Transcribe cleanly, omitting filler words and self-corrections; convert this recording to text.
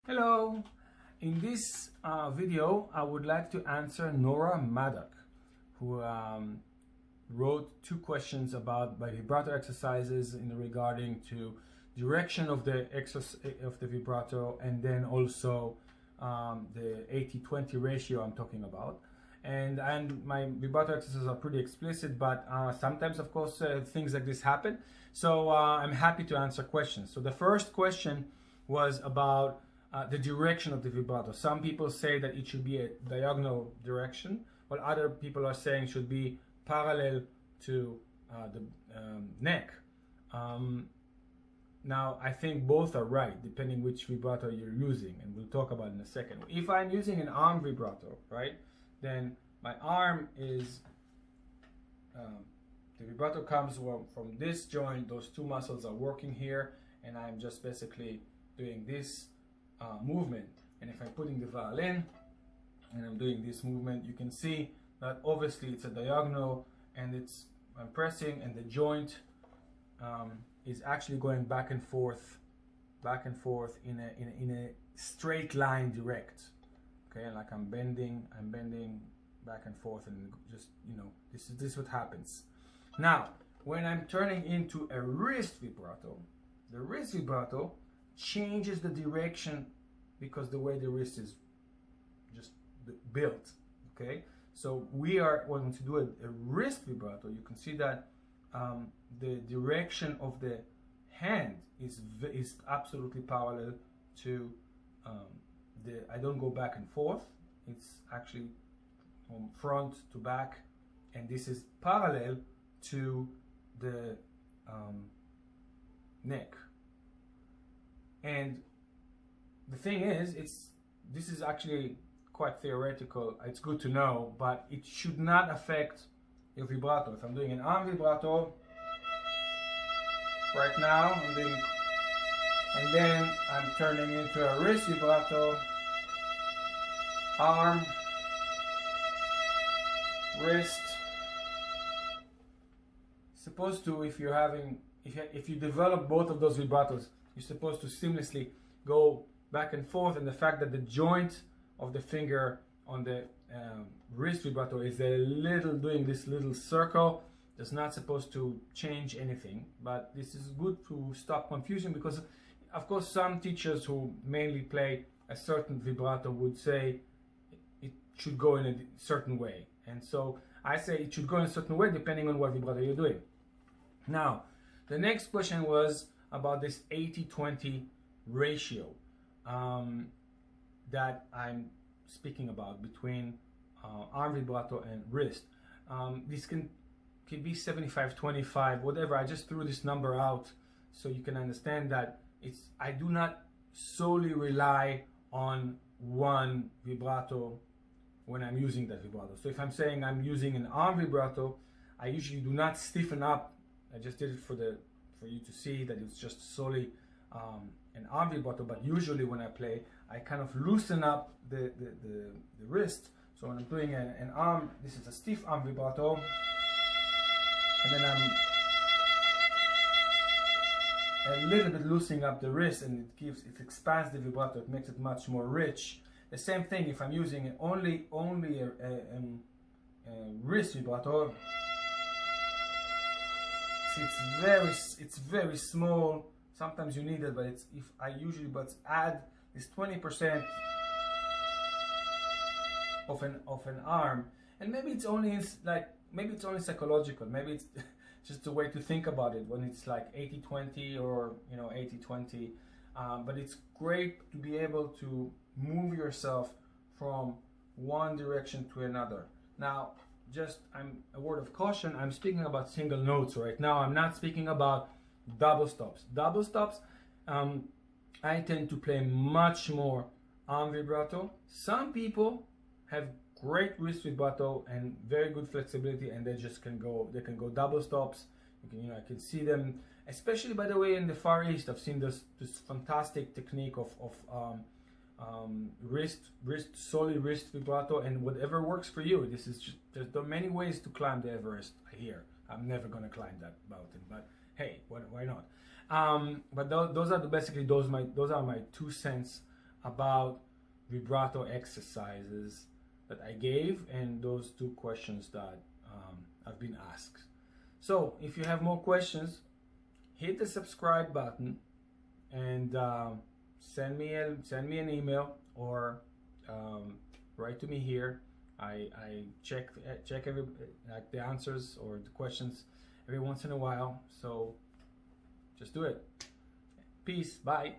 Hello! In this video, I would like to answer Nora Maddock, who wrote two questions about my vibrato exercises in regarding to direction of the vibrato, and then also the 80-20 ratio I'm talking about. And my vibrato exercises are pretty explicit, but sometimes, of course, things like this happen. So I'm happy to answer questions. So the first question was about the direction of the vibrato. Some people say that it should be a diagonal direction, while other people are saying it should be parallel to the neck. Now, I think both are right, depending which vibrato you're using, and we'll talk about it in a second. If I'm using an arm vibrato, right, then my arm is, the vibrato comes from this joint, those two muscles are working here, and I'm just basically doing this movement. And if I'm putting the violin and I'm doing this movement, you can see that obviously it's a diagonal, and I'm pressing, and the joint is actually going back and forth in a straight line direct. Okay, like I'm bending back and forth, and just, you know, this is what happens. Now, when I'm turning into a wrist vibrato, the wrist vibrato changes the direction because the way the wrist is just built. Okay, so we are going to do a wrist vibrato. You can see that the direction of the hand is absolutely parallel to I don't go back and forth. It's actually from front to back, and this is parallel to the neck. And the thing is, this is actually quite theoretical. It's good to know, but it should not affect your vibrato. If I'm doing an arm vibrato right now, I'm doing, and then I'm turning into a wrist vibrato, arm, wrist. Supposed to, if you develop both of those vibratos, you're supposed to seamlessly go back and forth, and the fact that the joint of the finger on the wrist vibrato is doing this little circle is not supposed to change anything. But this is good to stop confusion, because of course some teachers who mainly play a certain vibrato would say it should go in a certain way, and so I say it should go in a certain way depending on what vibrato you're doing. Now, the next question was about this 80-20 ratio that I'm speaking about between arm vibrato and wrist. This can be 75-25, whatever. I just threw this number out so you can understand that I do not solely rely on one vibrato when I'm using that vibrato. So if I'm saying I'm using an arm vibrato, I usually do not stiffen up. I just did it for you to see that it's just solely an arm vibrato, but usually when I play, I kind of loosen up the wrist. So when I'm doing an arm, this is a stiff arm vibrato, and then I'm a little bit loosening up the wrist, and it expands the vibrato. It makes it much more rich. The same thing if I'm using only a wrist vibrato. It's very small. Sometimes you need it, but I usually add this 20% of an arm, and maybe it's only psychological. Maybe it's just a way to think about it when it's like 80-20 or 80-20. But it's great to be able to move yourself from one direction to another. Now, a word of caution, I'm speaking about single notes right now. I'm not speaking about double stops. Double stops, I tend to play much more arm vibrato. Some people have great wrist vibrato and very good flexibility, and they can go double stops. I can see them, especially, by the way, in the Far East. I've seen this fantastic technique of solely wrist vibrato, and whatever works for you. There are many ways to climb the Everest here. I'm never gonna climb that mountain, but hey, why not? But those are my 2 cents about vibrato exercises that I gave and those 2 questions that have been asked. So if you have more questions, hit the subscribe button and send me an email or write to me here. I check every the answers or the questions every once in a while, so just do it. Peace. Bye.